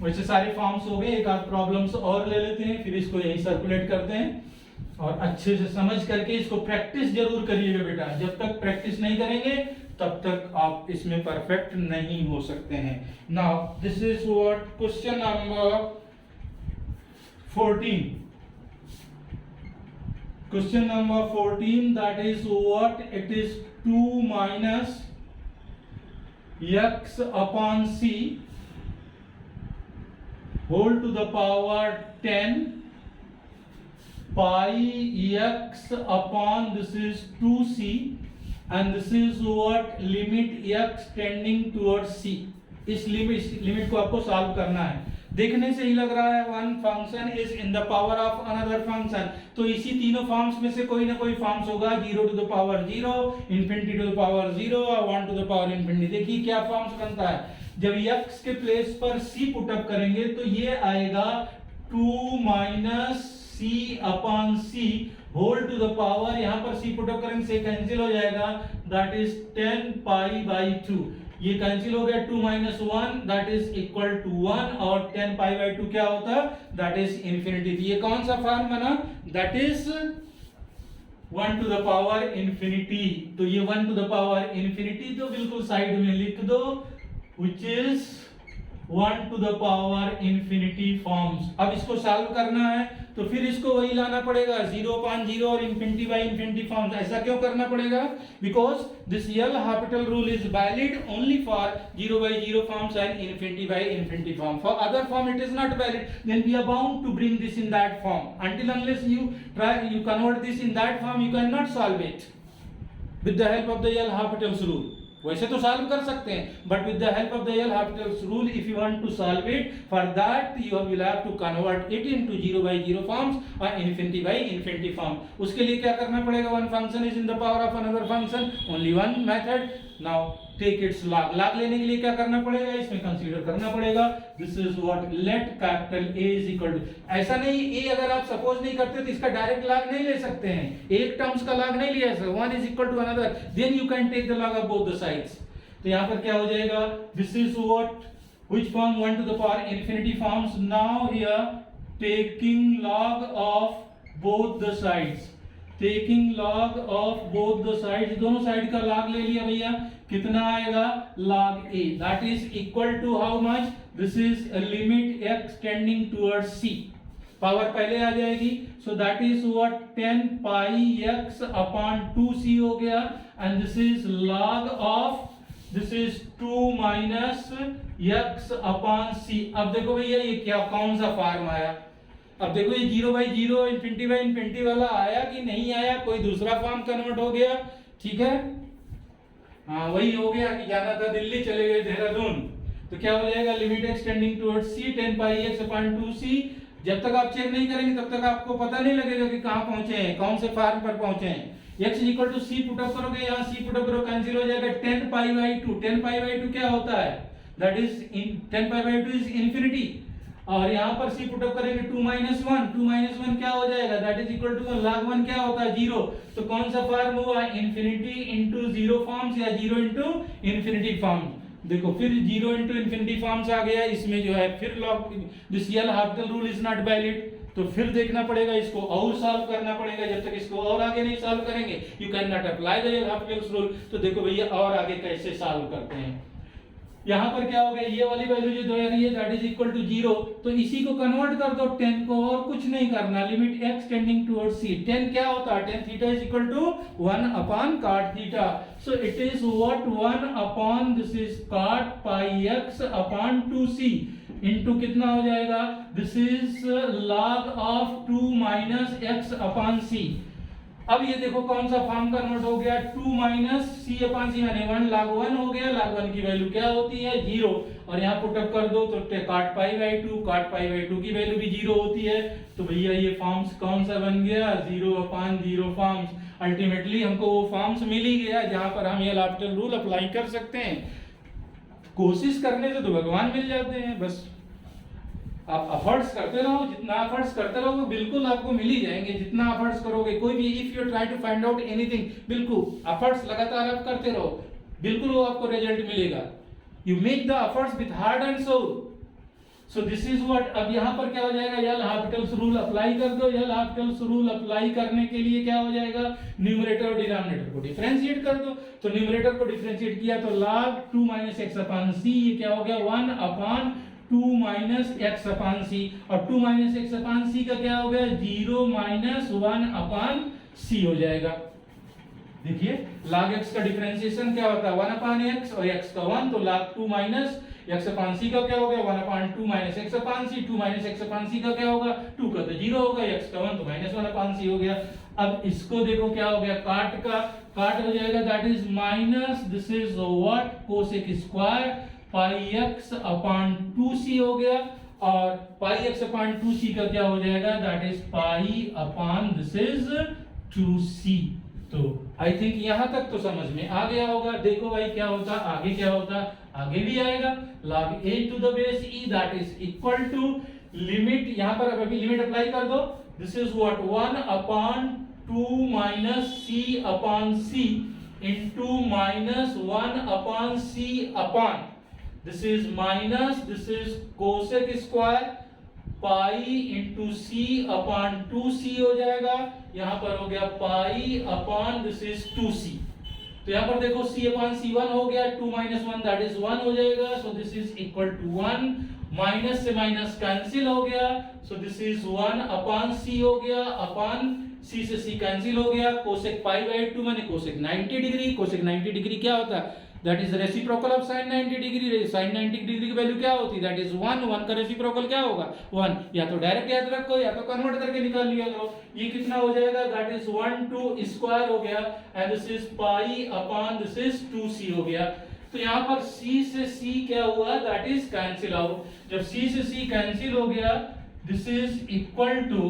वैसे सारे फॉर्म्स हो गए, एक आध प्रॉब्लम्स और ले लेते हैं, फिर इसको यहीं सर्कुलेट करते हैं और अच्छे से समझ करके इसको प्रैक्टिस जरूर करिएगा बेटा। जब तक प्रैक्टिस नहीं करेंगे तब तक आप इसमें परफेक्ट नहीं हो सकते हैं। Now this is what question number 14। Question number 14 that is what it is 2 minus x upon c whole to the power 10 pi x upon this is 2c and this is what limit x tending towards c। इस लिमिट को आपको सॉल्व करना है। देखने से ही लग रहा है one function is in the power of another function, तो इसी तीनों फॉर्म्स में से कोई ना कोई फॉर्म्स होगा, 0 to the power 0, infinity to the power 0 और 1 टू द पावर इंफिनिटी। देखिए क्या फॉर्म्स बनता है। जब x के प्लेस पर c पुट अप करेंगे तो ये आएगा 2 minus c upon c whole to the power, यहां पर c पुट अप करेंगे से कैंसिल हो जाएगा, दैट इज 10 पाई बाई 2। ये कैंसिल हो गया, 2 minus 1 that is equal to 1 और 10 पाई बाई 2 क्या होता है, दैट इज इंफिनिटी। ये कौन सा फॉर्म बना, that is 1 to the power infinity. तो ये 1 टू द पावर इंफिनिटी तो बिल्कुल साइड में लिख दो, which is 1 to the power infinity forms. अब इसको सॉल्व करना है तो फिर इसको वही लाना पड़ेगा 0 upon 0 और इंफिनिटी बाय इंफिनिटी फॉर्म्स। ऐसा क्यों करना पड़ेगा, because this L'Hopital rule is valid only for 0 by 0 forms and infinity by infinity form. For other form it is not valid, then we are bound to bring this in that form. until unless you convert this in that form you cannot solve it with the help of the L Hospital's rule। वैसे तो सॉल्व कर सकते हैं, but with the help of the L'Hopital's rule if you want to solve it, for that you will have to convert it into 0 by 0 forms or infinity by infinity form. उसके लिए क्या करना पड़ेगा, one function is in the power of another function, only one method. Now take its log. Log लेने के लिए क्या करना पड़ेगा, इसमें कंसीडर करना पड़ेगा this is what let capital A is equal to, ऐसा नहीं A अगर आप सपोज नहीं करते तो इसका डायरेक्ट लॉग नहीं ले सकते हैं, एक टर्म्स का लॉग नहीं लिया sir, one is equal to another, then you can take the log of both the sides. तो यहां पर क्या हो जाएगा, this is what which form 1 to the power infinity forms. Now here taking log of both the sides, taking log of both the sides, दोनों साइड का लॉग ले लिया भैया, कितना आएगा log a, that is equal to how much, this is a limit x tending towards c, power पहले आ जाएगी, so that is what 10 pi x upon 2c हो गया, and this is log of this is 2 minus x upon c। अब देखो भैया ये क्या कौन सा फॉर्म आया, अब देखो ये 0 by 0 इंफिनिटी बाय इंफिनिटी वाला आया कि नहीं आया, कोई दूसरा फॉर्म कन्वर्ट हो गया, ठीक है। हाँ वही हो गया कि जाना था दिल्ली, चले गए देहरादून, तो क्या हो जाएगा limit extending towards c 10 pi x upon 2c। जब तक आप चेक नहीं करेंगे तब तक आपको पता नहीं लगेगा कि कहां पहुंचे हैं, कौन से फॉर्म पर पहुंचे हैं। x equal to c put up करोगे, यहां c पुट अप करो कैंसिल हो जाएगा, 10 pi by 2, 10 pi by 2 क्या होता है, that is 10 pi by 2 is infinity, और यहां पर c पुट अप करेंगे 2 minus 1, 2 minus 1 क्या हो जाएगा, that is equal to 1, log 1 क्या होता है 0, तो कौन सा फॉर्म हुआ, इंफिनिटी इनटू 0 फॉर्म्स या 0 इनटू इंफिनिटी फॉर्म। देखो फिर 0 इनटू इंफिनिटी फॉर्म्स आ गया, इसमें जो है फिर log this L'Hopital rule is not valid, तो फिर देखना पड़ेगा इसको और सॉल्व करना पड़ेगा, जब तक इसको और आगे नहीं सॉल्व करेंगे you can not apply the L Hôpital rule. तो देखो भैया और आगे कैसे सॉल्व करते हैं, यहाँ पर क्या हो गया, ये वाली वैल्यू जो दे रही है दैट इज इक्वल टू 0, तो इसी को कन्वर्ट कर दो 10 को, और कुछ नहीं करना, limit x tending towards c, 10 क्या होता है, tan theta is equal to 1 upon cot theta, so it is what 1 upon this is cot pi x upon 2c into कितना हो जाएगा, this is log of 2 minus x upon c। अब ये देखो कौन सा फॉर्म कन्वर्ट हो गया, 2 माइनस c अपॉन c यानी 1 log 1 हो गया, log 1 की वैल्यू क्या होती है 0, और यहाँ पुट अप कर दो तो cot pi by 2, cot pi by 2 की वैल्यू भी 0 होती है, तो भैया ये फॉर्म्स कौन सा बन गया, 0 अपॉन 0 फॉर्म्स। अल्टीमेटली हमको वो फॉर्म्स मिल ही गया जहां पर हम एल हॉपिटल रूल अप्लाई कर सकते हैं। कोशिश करने से तो भगवान मिल जाते हैं, बस आप एफर्ट्स करते रहो, जितना एफर्ट्स करते रहोगे बिल्कुल आपको मिल ही जाएंगे। जितना एफर्ट्स करोगे, कोई भी if you try to find out anything, बिल्कुल एफर्ट्स लगातार आप करते रहो, बिल्कुल वो आपको रिजल्ट मिलेगा। You make the efforts with heart and soul. So this is what, अब यहाँ पर क्या हो जाएगा, एल हॉपिटल्स रूल अप्लाई कर दो। एल हॉपिटल्स रूल अप्लाई करने के लिए क्या हो जाएगा, न्यूमरेटर और डिनोमिनेटर को डिफरेंशिएट कर दो। तो न्यूमरेटर को डिफरेंशिएट किया तो log 2 - x अपॉन c, ये क्या हो गया 1 अपॉन 2 - x अपॉन c, और 2 - x अपॉन c का क्या हो गया 0 - 1 अपॉन c हो जाएगा। देखिए log x का डिफरेंशिएशन क्या होता है 1 अपॉन x, और x का 1, तो log 2 - x अपॉन c का क्या हो गया 1 upon 2 - x upon c, 2 - x upon c का क्या होगा 2 का तो 0 होगा, x का 1 तो -1 अपॉन c हो गया। अब इसको देखो क्या हो गया, काट हो जाएगा, that is minus, this is what cosec square pi x upon 2c हो गया, और पाई x अपॉन 2c का क्या हो जाएगा, that is pi upon this is 2c। तो आई थिंक यहां तक तो समझ में आ गया होगा। देखो भाई क्या होता, आगे क्या होता, आगे भी आएगा log a to the base e that is equal to limit, यहां पर अब अभी लिमिट अप्लाई कर दो, this is what 1 upon 2 minus c upon c into minus 1 upon c upon, this is minus, this is cosec square pi into c upon 2c हो जाएगा, यहां पर हो गया पाई अपॉन दिस इज 2c। तो यहां पर देखो c अपॉन c1 हो गया, 2 - 1 दैट इज 1 हो जाएगा, so this is equal to 1, minus से माइनस कैंसिल हो गया, so this is 1 upon c हो गया, अपॉन c से c कैंसिल हो गया, कोसेक पाई बाय 2 माने कोसेक 90 डिग्री, कोसेक 90 डिग्री क्या होता है, that is reciprocal of sin 90 degree, sin 90 degree की वैल्यू क्या होती है, दैट इज 1 का रेसिप्रोकल क्या होगा 1, या तो डायरेक्ट याद रखो या तो कन्वर्ट करके निकाल लिया करो। ये कितना हो जाएगा, दैट इज 1 2 स्क्वायर हो गया, and this is pi upon this is 2c हो गया। तो यहाँ पर c से c क्या हुआ, दैट इज कैंसिल आउट। जब c से c कैंसिल हो गया, this is equal to,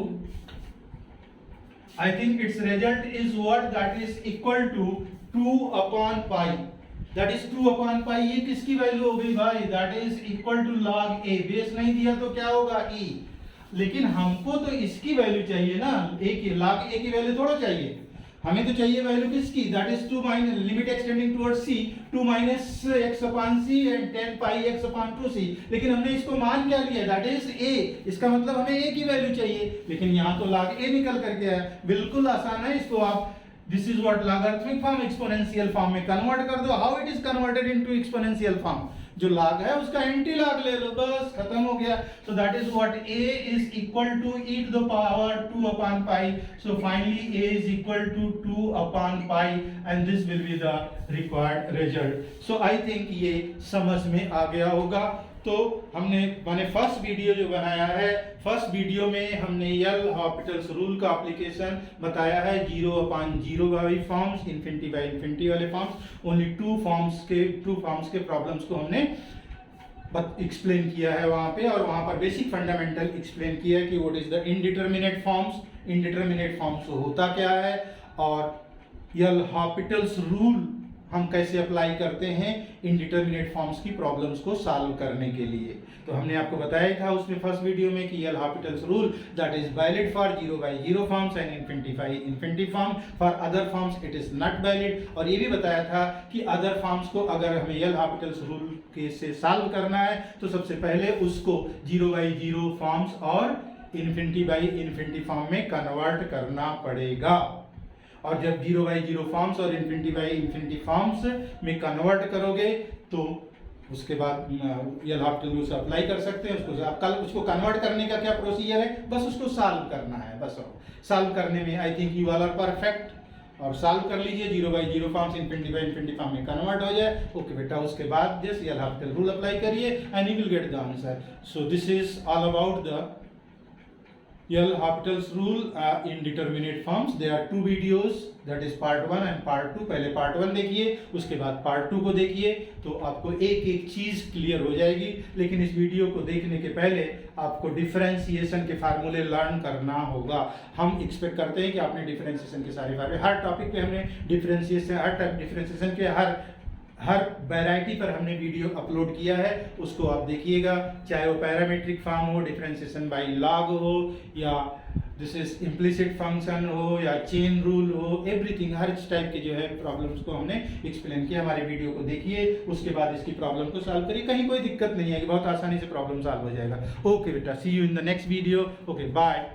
I think its result is what, that is equal to 2 upon pi, that is 2 upon pi। ये किसकी वैल्यू हो गई भाई, that is equal to log a, base नहीं दिया तो क्या होगा e, लेकिन हमको तो इसकी वैल्यू चाहिए ना, a की, log a की वैल्यू थोड़ा चाहिए, हमें तो चाहिए वैल्यू किसकी, that is 2 minus limit extending towards c, 2 minus x upon c and 10 pi x upon 2c, लेकिन हमने इसको मान क्या लिया, दैट इज a, इसका मतलब हमें a की वैल्यू चाहिए, लेकिन यहाँ तो log a निकल करके आया। बिल्कुल आसान है, इसको आप this is what logarithmic form exponential form में कन्वर्ट कर दो। How it is converted into exponential form, जो log है उसका एंटी log ले लो, बस खत्म हो गया। So that is what a is equal to e to the power 2 upon pi, so finally a is equal to 2 upon pi, and this will be the required result. So I think ये समझ में आ गया होगा। तो मैंने फर्स्ट वीडियो जो बनाया है, फर्स्ट वीडियो में हमने एल हॉपिटल्स रूल का एप्लीकेशन बताया है, 0 अपॉन 0 वाली फॉर्म्स, इन्फिनिटी बाय इन्फिनिटी वाले फॉर्म्स, ओनली टू फॉर्म्स के प्रॉब्लम्स को हमने एक्सप्लेन किया है वहाँ पे, और वहाँ पर बेसिक फंडामेंटल एक्सप्लेन किया है कि what is the indeterminate forms, indeterminate forms होता क्या है, और एल हॉपिटल्स रूल हम कैसे अप्लाई करते हैं इनडिटरमिनेट फॉर्म्स की प्रॉब्लम्स को सॉल्व करने के लिए। तो हमने आपको बताया था उसमें फर्स्ट वीडियो में कि L'Hopital's rule that is valid for 0/0 forms and infinity form, for other forms it is not valid. और ये भी बताया था कि अदर फॉर्म्स को अगर हमें एल हॉपिटल्स रूल के से सॉल्व करना है तो सबसे पहले उसको 0/0 फॉर्म्स और इन्फिनिटी फॉर्म में कन्वर्ट करना पड़ेगा। और जब 0/0 फॉर्म्स और इन्फिनिटी फॉर्म्स में कन्वर्ट करोगे तो उसके बाद एल हॉपिटल रूल से अप्लाई कर सकते हैं। उसको कन्वर्ट करने का क्या प्रोसीजर है, बस उसको सॉल्व करना है, बस सॉल्व करने में I think you all are perfect. और सॉल्व कर लीजिए, 0/0 फॉर्म्स इन्फिनिटी फॉर्म में कन्वर्ट हो जाए, ओके बेटा। उसके बाद just L'Hopital rule apply करिए and you will get the answer. So this is all about the L'Hopital's rule in determinate forms. There are two videos, that is part 1 and part 2. पहले part 1 देखिए, उसके बाद part 2 को देखिए, तो आपको एक एक चीज क्लियर हो जाएगी। लेकिन इस वीडियो को देखने के पहले आपको डिफरेंशिएशन के फार्मूले लर्न करना होगा। हम एक्सपेक्ट करते हैं कि आपने डिफरेंशिएशन के सारे फार्मूले, हर टॉपिक पे हमने डिफरेंशिएशन, हर टाइप डिफरेंशिएशन के हर वैरायटी पर हमने वीडियो अपलोड किया है, उसको आप देखिएगा। चाहे वो पैरामीट्रिक फॉर्म हो, डिफरेंशिएशन बाय लॉग हो, या दिस इज इम्प्लिसिट फंक्शन हो, या चेन रूल हो, एवरीथिंग, हर टाइप के जो है प्रॉब्लम्स को हमने एक्सप्लेन किया। हमारे वीडियो को देखिए, उसके बाद इसकी प्रॉब्लम को सॉल्व करिए। कहीं कोई दिक्कत नहीं है, बहुत आसानी से प्रॉब्लम सॉल्व हो जाएगा। ओके बेटा, see you in the next video. Okay, bye.